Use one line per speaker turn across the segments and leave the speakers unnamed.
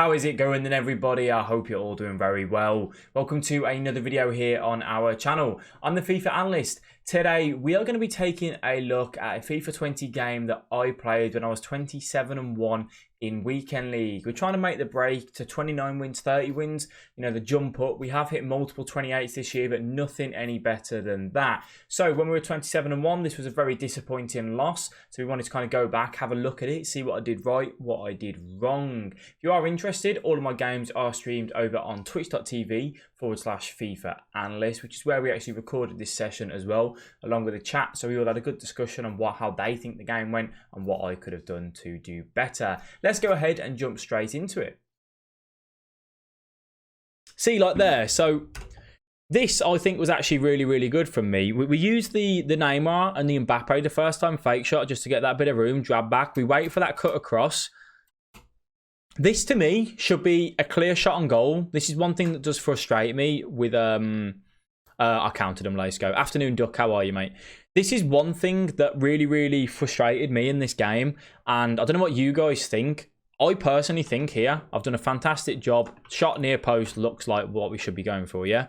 How is it going then, everybody? I hope you're all doing very well. Welcome to another video here on our channel. I'm the FIFA Analyst. Today we are going to be taking a look at a FIFA 20 game that I played when I was 27-1 in Weekend League. We're trying to make the break to 29 wins, 30 wins, you know, the jump up. We have hit multiple 28s this year, but nothing any better than that. So when we were 27-1, this was a very disappointing loss. So we wanted to kind of go back, have a look at it, see what I did right, what I did wrong. If you are interested, all of my games are streamed over on twitch.tv/FIFA Analyst, which is where we actually recorded this session as well, along with a chat. So we all had a good discussion on how they think the game went and what I could have done to do better. Let's go ahead and jump straight into it. See, like there. So this, I think, was actually really good from me. We used the Neymar and the Mbappe the first time fake shot just to get that bit of room, drag back. We wait for that cut across. This, to me, should be a clear shot on goal. This is one thing that does frustrate me with... I counted them. Let's go. Afternoon Duck, how are you, mate? This is one thing that really frustrated me in this game. And I don't know what you guys think. I personally think here, I've done a fantastic job. Shot near post looks like what we should be going for, yeah?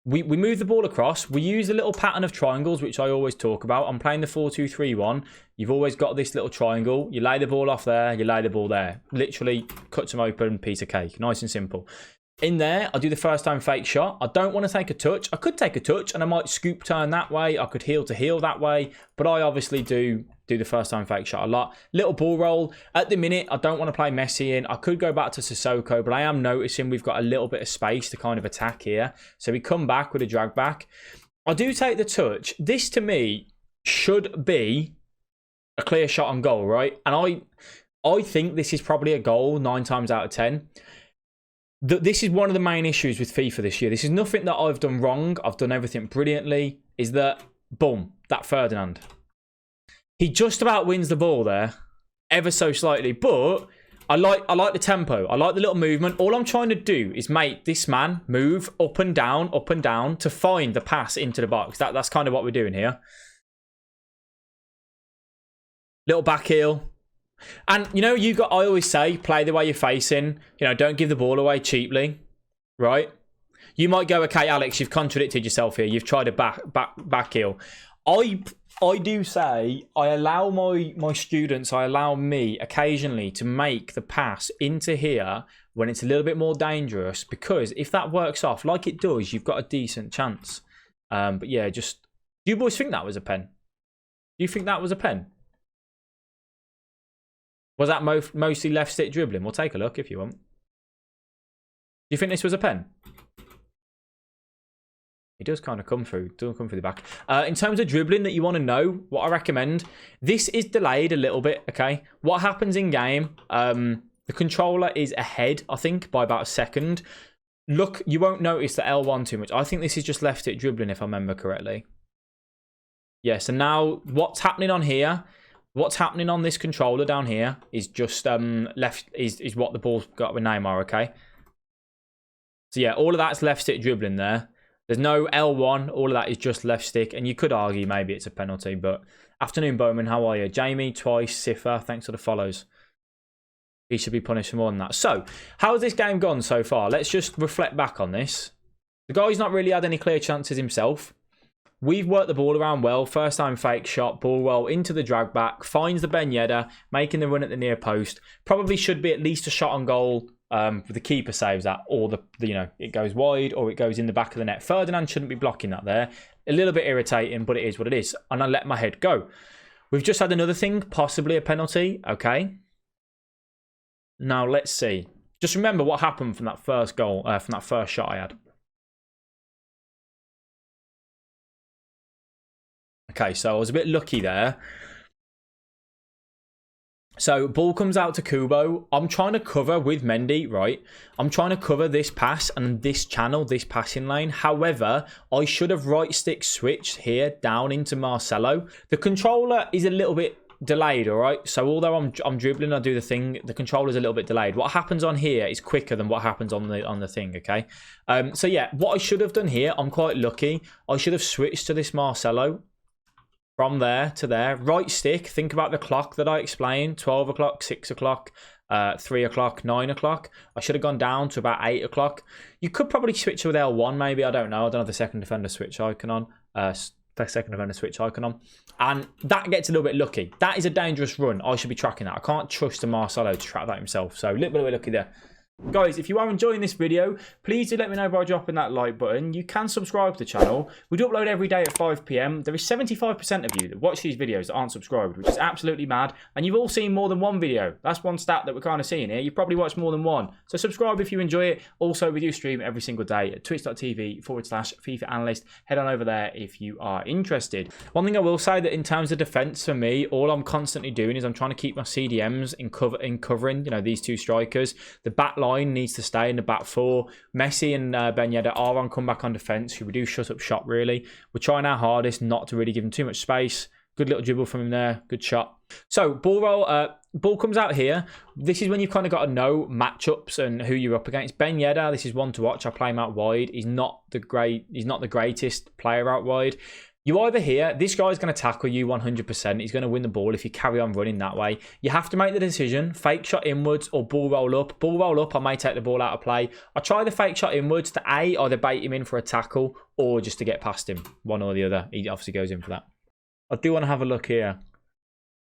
We move the ball across. We use a little pattern of triangles, which I always talk about. I'm playing the 4-2-3-1. You've always got this little triangle. You lay the ball off there. You lay the ball there. Literally cuts them open, piece of cake. Nice and simple. In there, I do the first time fake shot. I don't want to take a touch. I could take a touch and I might scoop turn that way. I could heel to heel that way. But I obviously do the first time fake shot a lot. Little ball roll. At the minute, I don't want to play Messi in. I could go back to Sissoko, but I am noticing we've got a little bit of space to kind of attack here. So we come back with a drag back. I do take the touch. This, to me, should be a clear shot on goal, right? And I think this is probably a goal 9 times out of 10. This is one of the main issues with FIFA this year. This is nothing that I've done wrong. I've done everything brilliantly. Is that, boom, that Ferdinand. He just about wins the ball there, ever so slightly. But I like the tempo. I like the little movement. All I'm trying to do is make this man move up and down to find the pass into the box. That's kind of what we're doing here. Little back heel. And, you know, I always say, play the way you're facing. You know, don't give the ball away cheaply, right? You might go, okay, Alex, you've contradicted yourself here. You've tried a back heel. I do say, I allow my students, I allow me occasionally to make the pass into here when it's a little bit more dangerous. Because if that works off, like it does, you've got a decent chance. But yeah, do you boys think that was a pen? Do you think that was a pen? Was that mostly left stick dribbling? We'll take a look if you want. Do you think this was a pen? It does kind of come through. Doesn't come through the back. In terms of dribbling that you want to know, what I recommend, this is delayed a little bit, okay? What happens in game, the controller is ahead, I think, by about a second. Look, you won't notice the L1 too much. I think this is just left stick dribbling, if I remember correctly. Yeah, so now what's happening on here... What's happening on this controller down here is just left is what the ball's got with Neymar, okay? So yeah, all of that's left stick dribbling there. There's no L1, all of that is just left stick, and you could argue maybe it's a penalty, but afternoon Bowman, how are you? Jamie, twice, Siffer, thanks for the follows. He should be punished for more than that. So, how has this game gone so far? Let's just reflect back on this. The guy's not really had any clear chances himself. We've worked the ball around well. First time fake shot, ball roll into the drag back, finds the Ben Yedder, making the run at the near post. Probably should be at least a shot on goal. The keeper saves that, or you know, it goes wide or it goes in the back of the net. Ferdinand shouldn't be blocking that there. A little bit irritating, but it is what it is. And I let my head go. We've just had another thing, possibly a penalty. Okay. Now let's see. Just remember what happened from that first goal, from that first shot I had. Okay, so I was a bit lucky there. So, ball comes out to Kubo. I'm trying to cover with Mendy, right? I'm trying to cover this pass and this channel, this passing lane. However, I should have right stick switched here down into Marcelo. The controller is a little bit delayed, all right? So, although I'm dribbling, I do the thing, the controller's a little bit delayed. What happens on here is quicker than what happens on the thing, okay? So, yeah, what I should have done here, I'm quite lucky. I should have switched to this Marcelo. From there to there, right stick, think about the clock that I explained, 12 o'clock, 6 o'clock, 3 o'clock, 9 o'clock. I should have gone down to about 8 o'clock. You could probably switch with L1, maybe. I don't know. I don't have the second defender switch icon on. And that gets a little bit lucky. That is a dangerous run. I should be tracking that. I can't trust Marcelo to track that himself. So a little bit of lucky there. Guys, if you are enjoying this video, please do let me know by dropping that like button. You can subscribe to the channel. We do upload every day at 5 PM. There is 75% of you that watch these videos that aren't subscribed, which is absolutely mad. And you've all seen more than one video. That's one stat that we're kind of seeing here. You've probably watched more than one. So subscribe if you enjoy it. Also, we do stream every single day at twitch.tv/FIFA Analyst. Head on over there if you are interested. One thing I will say that in terms of defence for me, all I'm constantly doing is I'm trying to keep my CDMs in covering, you know, these two strikers. The back line needs to stay in the back four. Messi and Ben Yedder are on comeback on defence. We do shut up shop, really. We're trying our hardest not to really give him too much space. Good little dribble from him there. Good shot. So, ball roll. Ball comes out here. This is when you've kind of got to know matchups and who you're up against. Ben Yedder, this is one to watch. I play him out wide. He's not the greatest player out wide. You either here, this guy's going to tackle you 100%. He's going to win the ball if you carry on running that way. You have to make the decision, fake shot inwards or ball roll up. Ball roll up, I may take the ball out of play. I try the fake shot inwards to either bait him in for a tackle or just to get past him. One or the other. He obviously goes in for that. I do want to have a look here.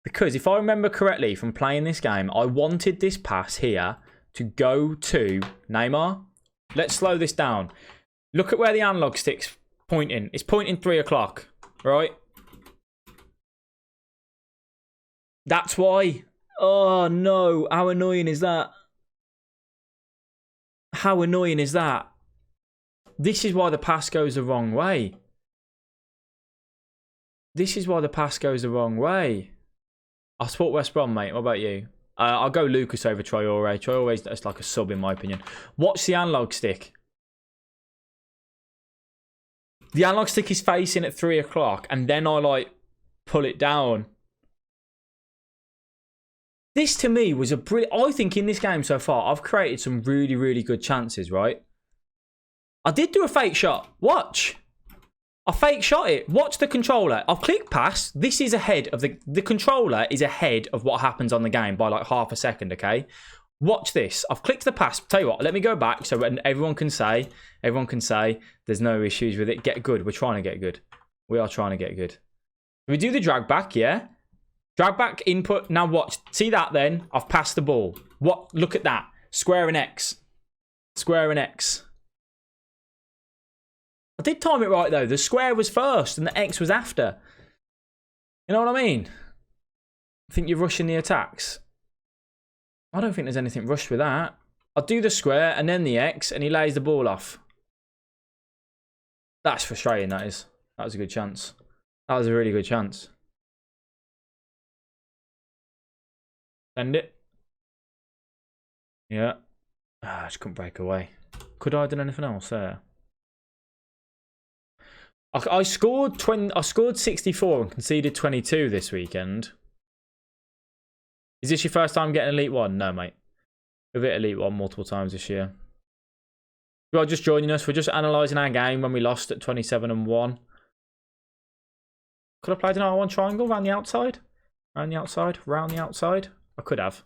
Because if I remember correctly from playing this game, I wanted this pass here to go to Neymar. Let's slow this down. Look at where the analog stick's pointing. It's pointing 3 o'clock, right? That's why. Oh no, how annoying is that? How annoying is that? This is why the pass goes the wrong way. This is why the pass goes the wrong way. I support West Brom, mate. What about you? I'll go Lucas over Traore. Traore's that's like a sub in my opinion. Watch the analog stick. The analog stick is facing at 3 o'clock, and then I like pull it down. This to me was a brilliant. I think in this game so far, I've created some really, really good chances, right? I did do a fake shot. Watch. I fake shot it. Watch the controller. I've clicked pass. This is ahead of the controller is ahead of what happens on the game by like half a second, okay? Watch this. I've clicked the pass. Tell you what, let me go back so everyone can say there's no issues with it. Get good. We're trying to get good. We are trying to get good. We do the drag back, yeah? Drag back input. Now watch. See that then? I've passed the ball. What? Look at that. Square and X. Square and X. I did time it right though. The square was first and the X was after. You know what I mean? I think you're rushing the attacks. I don't think there's anything rushed with that. I'll do the square and then the X and he lays the ball off. That's frustrating, that is. That was a good chance. That was a really good chance. Send it. Yeah. I just couldn't break away. Could I have done anything else there? I scored 64 and conceded 22 this weekend. Is this your first time getting Elite 1? No, mate. We've hit Elite 1 multiple times this year. If you are just joining us, we're just analysing our game when we lost at 27-1. Could I have played an R1 triangle around the outside? Around the outside? Round the outside? I could have.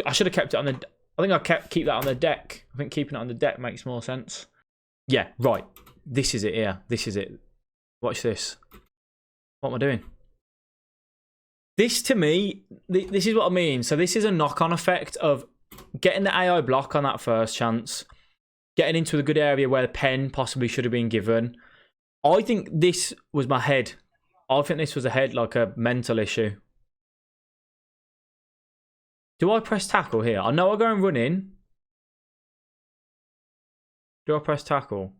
I should have kept it on the... I think I keep that on the deck. I think keeping it on the deck makes more sense. Yeah, right. This is it here. This is it. Watch this. What am I doing? This, to me, this is what I mean. So this is a knock-on effect of getting the AI block on that first chance, getting into a good area where the pen possibly should have been given. I think this was my head. I think this was a head, like a mental issue. Do I press tackle here? I know I go and run in. Do I press tackle?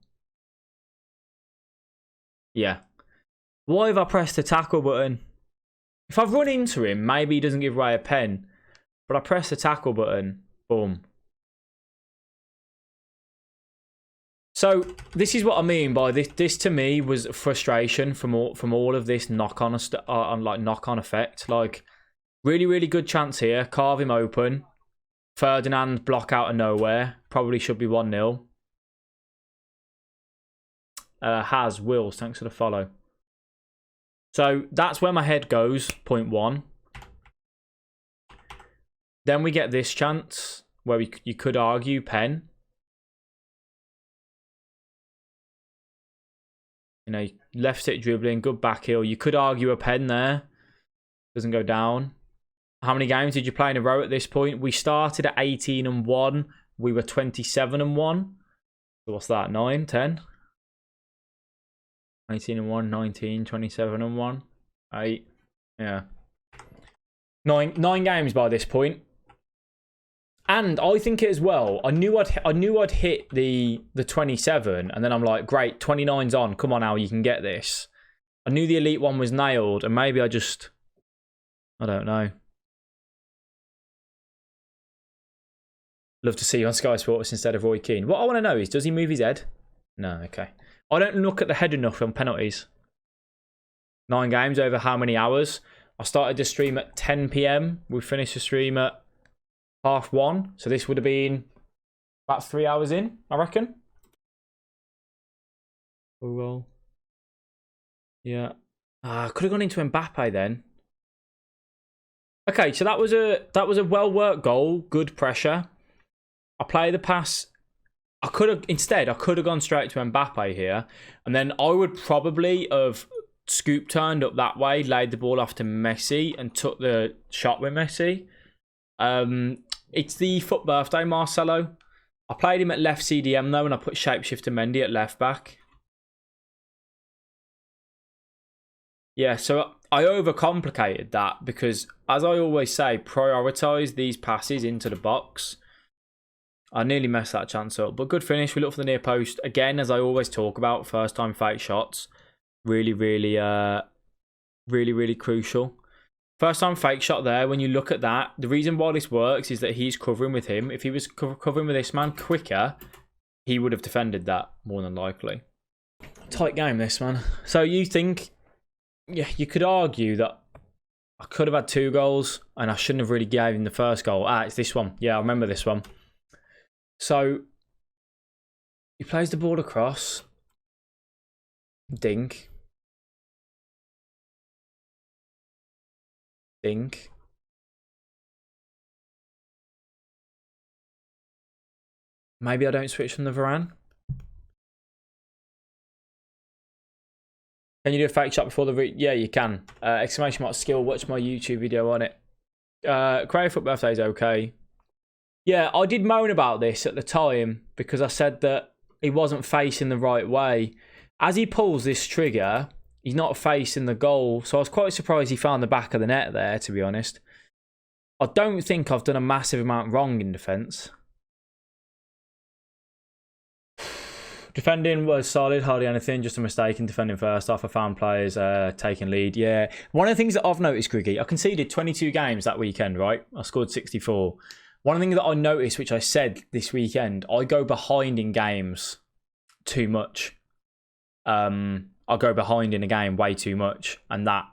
Yeah. Why have I pressed the tackle button? If I run into him, maybe he doesn't give away a pen. But I press the tackle button. Boom. So this is what I mean by this. This to me was frustration from all of this knock-on effect. Like really, really good chance here. Carve him open. Ferdinand block out of nowhere. Probably should be 1-0. Wills, thanks for the follow. So that's where my head goes, point one. Then we get this chance where you could argue pen. You know, left stick dribbling, good back heel. You could argue a pen there. Doesn't go down. How many games did you play in a row at this point? We started at 18-1. We were 27-1. So what's that? 9, 10? 18-1, 19, 27-1. 8. Yeah. Nine games by this point. And I think it as well. I knew I'd hit the 27, and then I'm like, great, 29's on. Come on now, you can get this. I knew the elite one was nailed, and maybe I don't know. Love to see you on Sky Sports instead of Roy Keane. What I want to know is, does he move his head? No, okay. I don't look at the head enough on penalties. 9 games over how many hours? I started the stream at 10 PM. We finished the stream at 1:30. So this would have been about 3 hours in, I reckon. Oh well. Yeah. I could have gone into Mbappe then. Okay, so that was a well-worked goal. Good pressure. I play the pass. I could have gone straight to Mbappe here, and then I would probably have scoop turned up that way, laid the ball off to Messi, and took the shot with Messi. It's the FUT birthday, Marcelo. I played him at left CDM though, and I put Shapeshifter Mendy at left back. Yeah, so I overcomplicated that because, as I always say, prioritise these passes into the box. I nearly messed that chance up, but good finish. We look for the near post. Again, as I always talk about, first time fake shots. Really, really crucial. First time fake shot there. When you look at that, the reason why this works is that he's covering with him. If he was covering with this man quicker, he would have defended that more than likely. Tight game, this, man. So you think, yeah, you could argue that I could have had 2 goals and I shouldn't have really gave him the first goal. It's this one. Yeah, I remember this one. So he plays the ball across. Dink. Dink. Maybe I don't switch from the Varane. Can you do a fake shot before the... Yeah, you can. Exclamation mark skill. Watch my YouTube video on it. Cray FUT birthday is okay. Yeah, I did moan about this at the time because I said that he wasn't facing the right way. As he pulls this trigger, he's not facing the goal. So I was quite surprised he found the back of the net there, to be honest. I don't think I've done a massive amount wrong in defence. Defending was solid, hardly anything, just a mistake in defending first half. I found players taking lead. Yeah, one of the things that I've noticed, Griggy, I conceded 22 games that weekend, right? I scored 64. One thing that I noticed, which I said this weekend, I go behind in games too much. I go behind in a game way too much, and that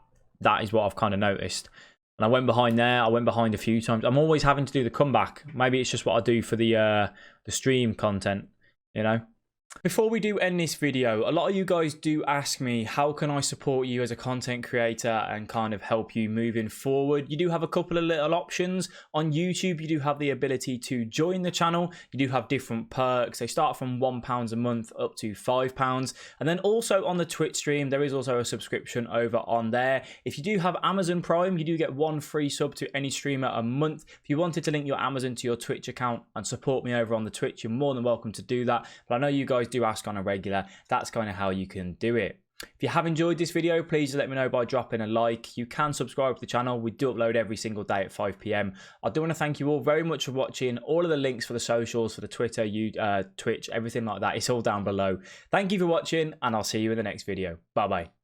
is what I've kind of noticed. And I went behind there. I went behind a few times. I'm always having to do the comeback. Maybe it's just what I do for the stream content, you know. Before we do end this video, a lot of you guys do ask me, how can I support you as a content creator and kind of help you moving forward? You do have a couple of little options. On YouTube, you do have the ability to join the channel. You do have different perks. They start from £1 a month up to £5. And then also on the Twitch stream, there is also a subscription over on there. If you do have Amazon Prime, you do get 1 free sub to any streamer a month. If you wanted to link your Amazon to your Twitch account and support me over on the Twitch, you're more than welcome to do that. But I know you guys do ask on a regular. That's kind of how you can do it. If you have enjoyed this video, please let me know by dropping a like. You can subscribe to the channel. We do upload every single day at 5 PM. I do want to thank you all very much for watching. All of the links for the socials, for the Twitter, Twitch, everything like that, it's all down below. Thank you for watching, and I'll see you in the next video. Bye bye.